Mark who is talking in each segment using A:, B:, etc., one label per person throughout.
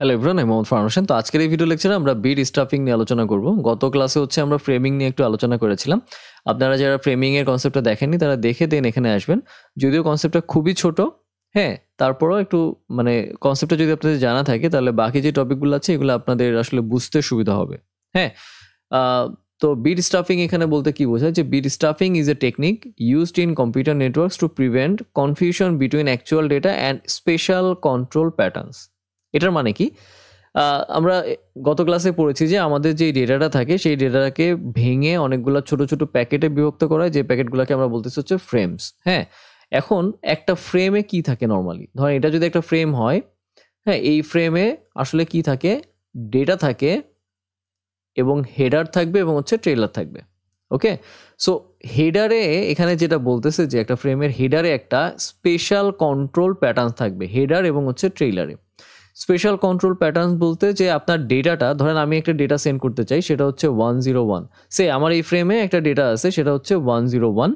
A: Hello everyone, আমি মোহাম্মদ ফারহান হোসেন। তো আজকের এই ভিডিও লেকচারে আমরা বিট স্টাফিং নিয়ে আলোচনা করব। গত ক্লাসে হচ্ছে আমরা ফ্রেমিং নিয়ে একটু আলোচনা করেছিলাম। আপনারা যারা ফ্রেমিং এর কনসেপ্টটা দেখেননি তারা দেখে দেন এখানে আসবেন। যদিও কনসেপ্টটা খুবই ছোট, হ্যাঁ, তারপরও একটু মানে কনসেপ্টটা যদি আপনাদের জানা থাকে তাহলে বাকি যে টপিকগুলো আছে এগুলো আপনাদের আসলে বুঝতে সুবিধা হবে। হ্যাঁ, তো বিট স্টাফিং এখানে বলতে কি বোঝায়, যে bit stuffing is a technique used in computer networks to prevent confusion between actual data and special control patterns. এটার মানে কি, আমরা গত ক্লাসে পড়েছি যে আমাদের যে ডেটাটা থাকে সেই ডেটাটাকে ভেঙে অনেকগুলো ছোট ছোট প্যাকেটে বিভক্ত করা হয়, যে প্যাকেটগুলোকে আমরা বলতেছি হচ্ছে ফ্রেমস। হ্যাঁ, এখন একটা ফ্রেমে কি থাকে নর্মালি, ধরেন এটা যদি একটা ফ্রেম হয়, হ্যাঁ, এই ফ্রেমে আসলে কি থাকে, ডেটা থাকে এবং হেডার থাকবে এবং হচ্ছে ট্রেলার থাকবে। ওকে, সো হেডারে এখানে যেটা বলতেছে যে একটা ফ্রেমের হেডারে একটা স্পেশাল কন্ট্রোল প্যাটার্ন থাকবে, হেডার এবং হচ্ছে ট্রেলারে। স্পেশাল কন্ট্রোল প্যাটার্ন বলতে যে আপনার ডেটাটা, ধরেন আমি একটা ডেটা সেন্ড করতে চাই, সেটা হচ্ছে 101, সে আমার এই ফ্রেমে একটা ডেটা আছে সেটা হচ্ছে 101।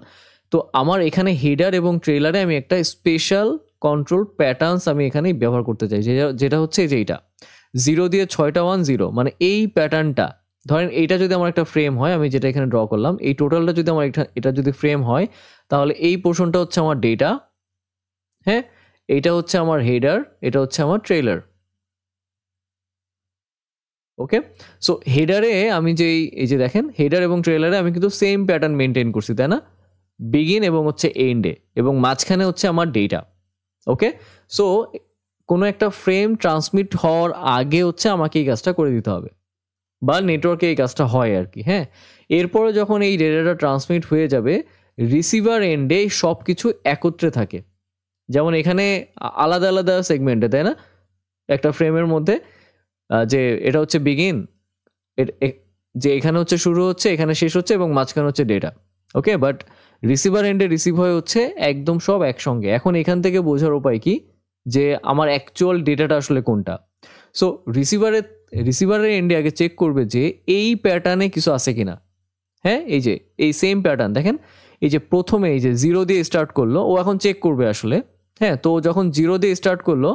A: তো আমার এখানে হেডার এবং ট্রেলারে আমি একটা স্পেশাল কন্ট্রোল প্যাটার্নস আমি এখানে ব্যবহার করতে চাই, যেটা হচ্ছে যে এইটা 0 দিয়ে 6টা 10, মানে এই প্যাটার্নটা। ধরেন এইটা যদি আমার একটা ফ্রেম হয়, আমি যেটা এখানে ড্র করলাম, এই টোটালটা যদি আমার এটা যদি ফ্রেম হয়, তাহলে এই পোর্শনটা হচ্ছে আমার ডেটা, হ্যাঁ, এইটা হচ্ছে আমার হেডার, এটা হচ্ছে আমার ট্রেলার। ওকে, সো হেডারে আমি এই যে দেখেন, হেডার এবং ট্রেলারে আমি কিন্তু সেম প্যাটার্ন মেনটেন করছি, তাই না, বিগিন এবং হচ্ছে এন্ডে, এবং মাঝখানে হচ্ছে আমার ডেটা। ওকে, সো কোনো একটা ফ্রেম ট্রান্সমিট হওয়ার আগে হচ্ছে আমাকে এই কাজটা করে দিতে হবে, বা নেটওয়ার্কে এই কাজটা হয় আর কি। হ্যাঁ, এরপরে যখন এই ডেটাটা ট্রান্সমিট হয়ে যাবে, রিসিভার এন্ডে সব কিছু একত্রে থাকে। যেমন এখানে আলাদা আলাদা সেগমেন্টে, তাই না, একটা ফ্রেমের মধ্যে যে এটা হচ্ছে বিগিন, যে এখানে হচ্ছে শুরু হচ্ছে, এখানে শেষ হচ্ছে, এবং মাঝখানে হচ্ছে ডেটা। ওকে, বাট রিসিভার এন্ডে রিসিভ হয়ে হচ্ছে একদম সব একসঙ্গে। এখন এখান থেকে বোঝার উপায় কি, যে আমার অ্যাকচুয়াল ডেটাটা আসলে কোনটা। সো রিসিভারের এন্ডে আগে চেক করবে যে এই প্যাটার্নে কিছু আছে কিনা। হ্যাঁ, এই যে এই সেম প্যাটার্ন দেখেন, এই যে প্রথমে এই যে 0 দিয়ে স্টার্ট করলো, ও এখন চেক করবে আসলে। হ্যাঁ, তো যখন 0 দিয়ে স্টার্ট করলো,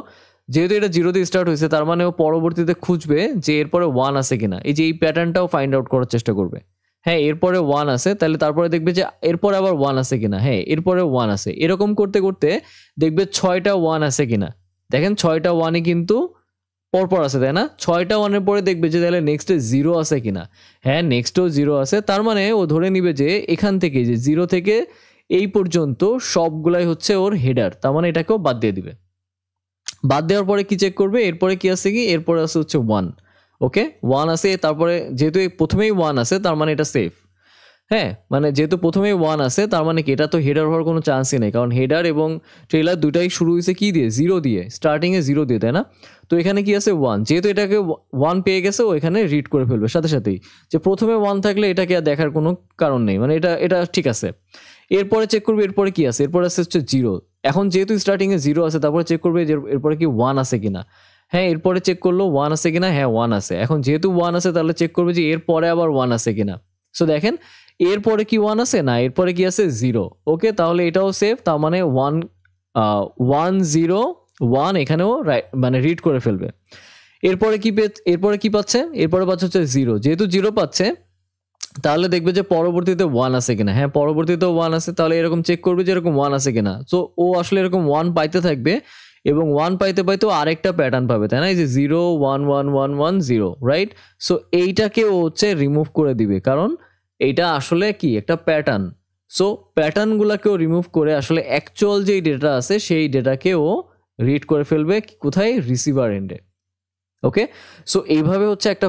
A: যেহেতু এটা 0 দিয়ে স্টার্ট হয়েছে, তার মানে ও পরবর্তীতে খুঁজবে যে এরপরে 1 আছে কিনা। এই যে এই প্যাটার্নটাও ফাইন্ড আউট করার চেষ্টা করবে। হ্যাঁ, এরপরে 1 আছে, তাহলে তারপরে দেখবে যে এরপরে আবার 1 আছে কিনা। হ্যাঁ, এরপরে 1 আছে, এরকম করতে করতে দেখবে 6টা 1 আছে কিনা। দেখেন 6টা 1ই কিন্তু পরপর আছে, তাই না। 6টা 1-এর পরে দেখবে যে তাহলে নেক্সটে 0 আছে কিনা। হ্যাঁ, নেক্সটেও 0 আছে, তার মানে ও ধরে নিবে যে এখান থেকে যে 0 থেকে এই পর্যন্ত সবগুলাই হচ্ছে ওর হেডার, তার মানে এটাকেও বাদ দিয়ে দিবে। বাদ দেওয়ার পরে কি চেক করবে, এরপরে কি আছে, কি এরপরে আছে হচ্ছে 1। ওকে, 1 আছে, তারপরে যেহেতু প্রথমেই 1 আছে তার মানে এটা সেফ। হ্যাঁ, মানে যেহেতু প্রথমেই 1 আছে তার মানে কি এটা তো হেডার হওয়ার কোনো চান্সই নেই, কারণ হেডার এবং ট্রেলার দুটাই শুরু হয়েছে কি দিয়ে, 0 দিয়ে, স্টার্টিংয়ে 0 দিয়ে, তাই না। তো এখানে কি আছে 1, যেহেতু এটাকে 1 পেয়ে গেছে, ও এখানে রিড করে ফেলবে সাথে সাথেই, যে প্রথমে 1 থাকলে এটাকে আর দেখার কোনো কারণ নেই, মানে এটা ঠিক আছে। এরপরে চেক করবে এরপরে কি আছে, এরপরে আছে হচ্ছে 0। এখন যেহেতু স্টার্টিংয়ে 0 আছে, তারপরে চেক করবে যে এরপরে কি 1 আছে কিনা। হ্যাঁ, এরপরে চেক করলো 1 আছে কিনা, হ্যাঁ 1 আছে। এখন যেহেতু 1 আছে তাহলে চেক করবে যে এরপরে আবার 1 আছে কিনা। সো দেখেন এরপরে কি 1 আছে, না এরপরে কি আছে 0। ওকে, তাহলে এটাও সেফ, তার মানে 101 এখানেও মানে রিড করে ফেলবে। এরপরে কি পাচ্ছে, এরপরে পাচ্ছে হচ্ছে 0, যেহেতু 0 পাচ্ছে তাহলে দেখবে যে পরবর্তীতে 1 আছে কিনা। হ্যাঁ, পরবর্তীতেও 1 আছে, তাহলে এরকম চেক করবে যে এরকম 1 আছে কিনা। সো ও আসলে এরকম 1 পাইতে থাকবে, এবং 1 পাইতে পাইতেও আরেকটা প্যাটার্ন পাবে, তাই না, এই যে 0 1 1 1 1 0, রাইট। সো এইটাকে ও হচ্ছে রিমুভ করে দিবে, কারণ এইটা আসলে কি একটা প্যাটার্ন। সো প্যাটার্নগুলোকেও রিমুভ করে আসলে অ্যাকচুয়াল যেই ডেটা আছে সেই ডেটাকে ও রিড করে ফেলবে কোথায়, রিসিভার এন্ডে। ওকে, সো এইভাবে হচ্ছে একটা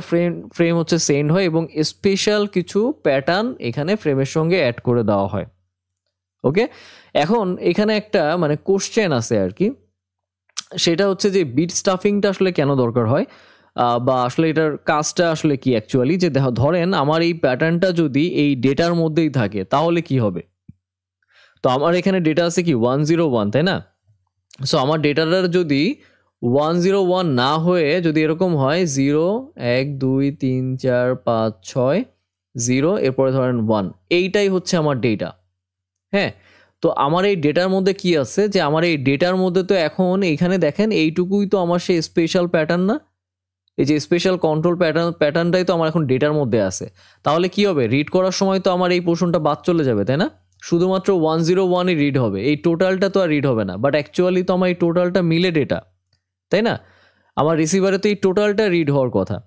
A: ফ্রেম হচ্ছে সেন্ড হয়, এবং স্পেশাল কিছু প্যাটার্ন এখানে ফ্রেমের সঙ্গে অ্যাড করে দেওয়া হয়। ওকে, এখন এখানে একটা মানে কোশ্চেন আছে আর কি, সেটা হচ্ছে যে বিট স্টাফিংটা আসলে কেন দরকার হয়, বা আসলে এটার কাজটা আসলে কি অ্যাকচুয়ালি। যে ধরেন আমার এই প্যাটার্নটা যদি এই ডেটার মধ্যেই থাকে তাহলে কি হবে। তো আমার এখানে ডেটা আছে কি 101, তাই না। সো আমার ডেটাটার যদি 101 না হয়ে যদি এরকম হয় 0 1 2 3 4 5 6 0, এরপরে ধরেন 1, এইটাই হচ্ছে আমার ডেটা। হ্যাঁ, তো আমার এই ডেটার মধ্যে কি আছে, যে আমার এই ডেটার মধ্যে তো এখন এইখানে দেখেন এইটুকুই তো আমার সেই স্পেশাল প্যাটার্ন না। এই যে স্পেশাল কন্ট্রোল প্যাটার্নটাই তো আমার এখন ডেটার মধ্যে আছে, তাহলে কি হবে, রিড করার সময় তো আমার এই পোর্শনটা বাদ চলে যাবে, তাই না? শুধুমাত্র 101ই রিড হবে, এই টোটালটা তো আর রিড হবে না। বাট অ্যাকচুয়ালি তো আমার এই টোটালটা মিলে ডেটা, তাই না? আমার রিসিভারে তো এই টোটালটা রিড হওয়ার কথা।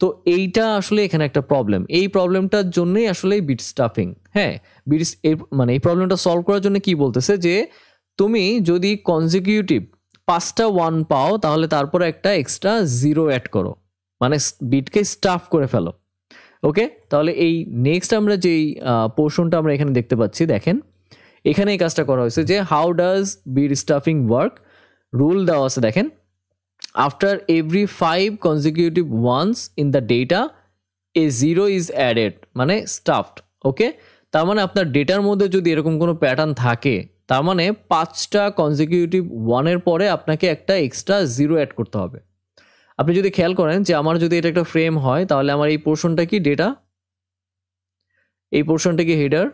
A: তো এইটা আসলে এখানে একটা প্রবলেম, এই প্রবলেমটার জন্যই আসলে বিট স্টাফিং। হ্যাঁ, মানে এই প্রবলেমটা সলভ করার জন্য কি বলতেছে যে তুমি যদি কনজিকিউটিভ 5টা 1 পাও তাহলে তারপরে একটা এক্সট্রা 0 অ্যাড করো, মানে বিটকে স্টাফ করে ফেলো। ওকে, তাহলে এই নেক্সট আমরা যেই পোর্শনটা আমরা এখানে দেখতে পাচ্ছি, দেখেন এখানে এই কাজটা করা হয়েছে যে how does bit stuffing work. Rule দেওয়া আছে, দেখেন after every 5 consecutive ones in the data a 0 is added, মানে stuffed। ওকে, তার মানে আপনার ডেটার মধ্যে যদি এরকম কোনো প্যাটার্ন থাকে, তার মানে 5টা কনজিকিউটিভ 1-এর পরে আপনাকে একটা এক্সট্রা 0 অ্যাড করতে হবে। আপনি যদি খেয়াল করেন যে আমার যদি এটা একটা ফ্রেম হয়, তাহলে আমার এই পোর্শনটা কি ডেটা, এই পোর্শনটা কি হেডার,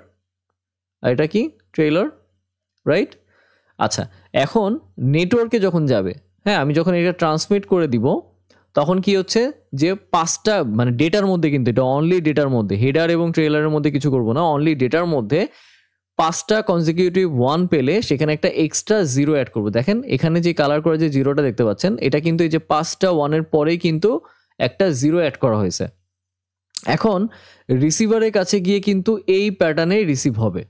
A: আর এটা কি ট্রেলার, রাইট? আচ্ছা, এখন নেটওয়ার্কে যখন যাবে, হ্যাঁ, আমি যখন এটা ট্রান্সমিট করে দিব, তখন কি হচ্ছে যে 5টা মানে ডেটার মধ্যে, কিন্তু এটা অনলি ডেটার মধ্যে, হেডার এবং ট্রেলারের মধ্যে কিছু করব না, অনলি ডেটার মধ্যে 5টা কনজিকিউটিভ 1 পেলে সেখানে একটা এক্সট্রা 0 অ্যাড করব। দেখেন এখানে যে কালার করে যে 0টা দেখতে পাচ্ছেন, এটা কিন্তু এই যে 5টা 1-এর পরেই কিন্তু একটা 0 অ্যাড করা হয়েছে। এখন রিসিভারের কাছে গিয়ে কিন্তু এই প্যাটার্নে রিসিভ হবে,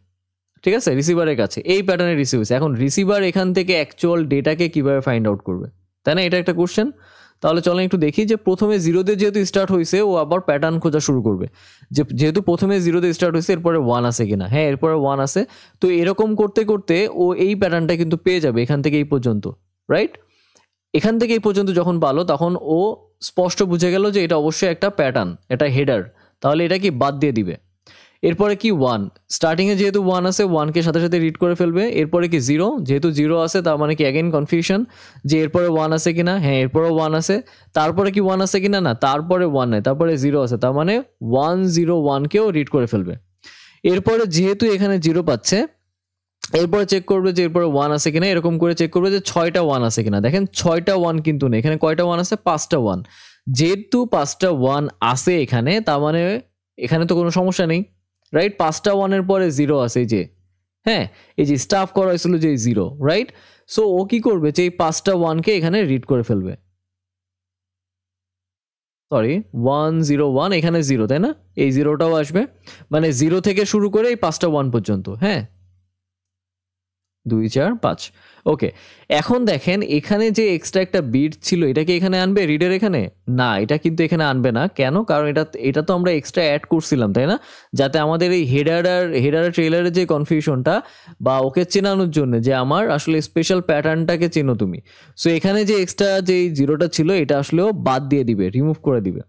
A: ঠিক আছে? রিসিভারের কাছে এই প্যাটার্নে রিসিভ হয়েছে। এখন রিসিভার এখান থেকে অ্যাকচুয়াল ডেটাকে কিভাবে ফাইন্ড আউট করবে, তাই না? এটা একটা কোশ্চেন। তাহলে চলেন একটু দেখি যে প্রথমে 0 দিয়ে যেহেতু স্টার্ট হয়েছে, ও আবার প্যাটার্ন খোঁজা শুরু করবে যে যেহেতু প্রথমে 0 দিয়ে স্টার্ট হয়েছে, এরপরে 1 আছে কিনা। হ্যাঁ, এরপরে 1 আছে, তো এরকম করতে করতে ও এই প্যাটার্নটা কিন্তু পেয়ে যাবে এখান থেকে এই পর্যন্ত, রাইট? এখান থেকে এই পর্যন্ত যখন পালো, তখন ও স্পষ্ট বুঝে গেল যে এটা অবশ্যই একটা প্যাটার্ন, এটা হেডার, তাহলে এটা কি বাদ দিয়ে দিবে। এরপরে কি 1, স্টার্টিংয়ে যেহেতু 1 আছে, 1কে সাথে সাথে রিড করে ফেলবে। এরপরে কি 0, যেহেতু 0 আছে তার মানে কি অ্যাগেন কনফিউশন যে এরপরে 1 আছে কিনা। হ্যাঁ, এরপরে 1 আছে, তারপরে কি 1 আছে কিনা, না, তারপরে 1 নাই, তারপরে 0 আছে, তার মানে 101কেও রিড করে ফেলবে। এরপরে যেহেতু এখানে 0 পাচ্ছে, এরপরে চেক করবে যে এরপরে 1 আছে কিনা, এরকম করে চেক করবে যে 6টা 1 আছে কিনা। দেখেন 6টা 1 কিন্তু নেই, এখানে কয়টা 1 আছে, 5টা 1। যেহেতু 5টা 1 আছে এখানে, তার মানে এখানে তো কোনো সমস্যা নেই, রাইট? 5টা 1-এর পরে 0 আছে, এই যে, হ্যাঁ, এই যে স্টাফ করা হয়েছিল যে 0, রাইট? সো ও কি করবে যে এই 5টা 1কে এখানে রিড করে ফেলবে। সরি, 101, এখানে 0, তাই না? এই 0টাও আসবে, মানে 0 থেকে শুরু করে এই 5টা 1 পর্যন্ত। হ্যাঁ, 2 4 5। ওকে, এখন দেখেন এখানে যে এক্সট্রা একটা বিট ছিল, এটা কি এখানে আনবে রিডের এখানে? না, এটা কিন্তু এখানে আনবে না। কেন? কারণ এটা তো আমরা এক্সট্রা অ্যাড করছিলাম, তাই না? যাতে আমাদের এই হেডার ট্রেলারের যে কনফিউশনটা বা ওকে চেনানোর জন্য যে আমার আসলে স্পেশাল প্যাটার্নটাকে চেনো তুমি। সো এখানে যে এক্সট্রা যে 0টা ছিল, এটা আসলেও বাদ দিয়ে দিবে, রিমুভ করে দিবে।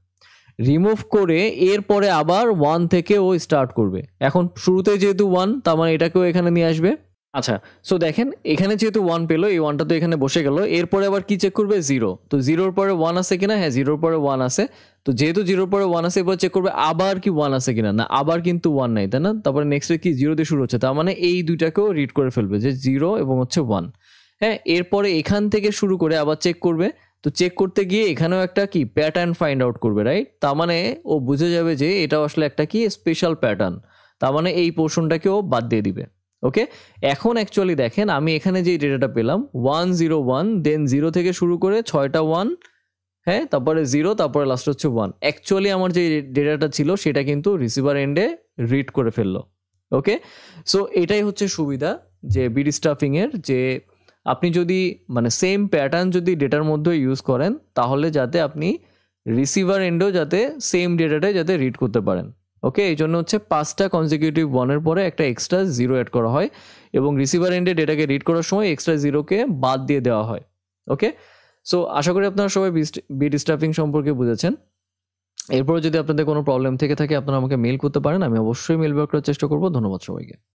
A: রিমুভ করে এরপরে আবার 1 থেকে ও স্টার্ট করবে। এখন শুরুতে যেহেতু 1, তার মানে এটাকেও এখানে নিয়ে আসবে। আচ্ছা, সো দেখেন এখানে যেহেতু 1 পেলো, এই 1টা তো এখানে বসে গেল। এরপরে আবার কি চেক করবে, 0। তো 0-র পরে 1 আছে কিনা? হ্যাঁ, 0-র পরে 1 আছে। তো যেহেতু 0-র পরে 1 আছে, এবার চেক করবে আবার কি 1 আছে কিনা। না, আবার কিন্তু 1 নাই, তাই না? তারপরে নেক্সটে কি 0 দিয়ে শুরু হচ্ছে, তার মানে এই দুইটাকেও রিড করে ফেলবে যে 0 এবং হচ্ছে 1। হ্যাঁ, এরপরে এখান থেকে শুরু করে আবার চেক করবে। তো চেক করতে গিয়ে এখানেও একটা কি প্যাটার্ন ফাইন্ড আউট করবে, রাইট? তার মানে ও বুঝে যাবে যে এটা আসলে একটা কি স্পেশাল প্যাটার্ন, তার মানে এই পোর্শনটাকেও বাদ দিয়ে দিবে। ওকে, এখন অ্যাকচুয়ালি দেখেন আমি এখানে যে ডেটাটা পেলাম 101, দেন 0 থেকে শুরু করে 6টা 1, হ্যাঁ, তারপরে 0, তারপরে লাস্ট হচ্ছে 1। অ্যাকচুয়ালি আমার যে ডেটাটা ছিল সেটা কিন্তু রিসিভার এন্ডে রিড করে ফেললো। ওকে, সো এটাই হচ্ছে সুবিধা যে বিট স্টাফিং এর, যে আপনি যদি মানে সেম প্যাটার্ন যদি ডেটার মধ্যে ইউজ করেন, তাহলে যাতে আপনি রিসিভার এন্ডেও যাতে সেম ডেটাটাই যাতে রিড করতে পারেন। ওকে, এই জন্য হচ্ছে 5টা কনজিকিউটিভ 1-এর পরে একটা এক্সট্রা 0 অ্যাড করা হয় এবং রিসিভার এন্ডে ডেটাকে রিড করার সময় এক্সট্রা 0কে বাদ দিয়ে দেওয়া হয়। ওকে, সো আশা করি আপনারা সবাই বিট স্টাফিং সম্পর্কে বুঝেছেন। এরপরে যদি আপনাদের কোনো প্রবলেম থেকে থাকে, আপনারা আমাকে মেল করতে পারেন, আমি অবশ্যই মেল ব্যাক করার চেষ্টা করবো। ধন্যবাদ সবাইকে।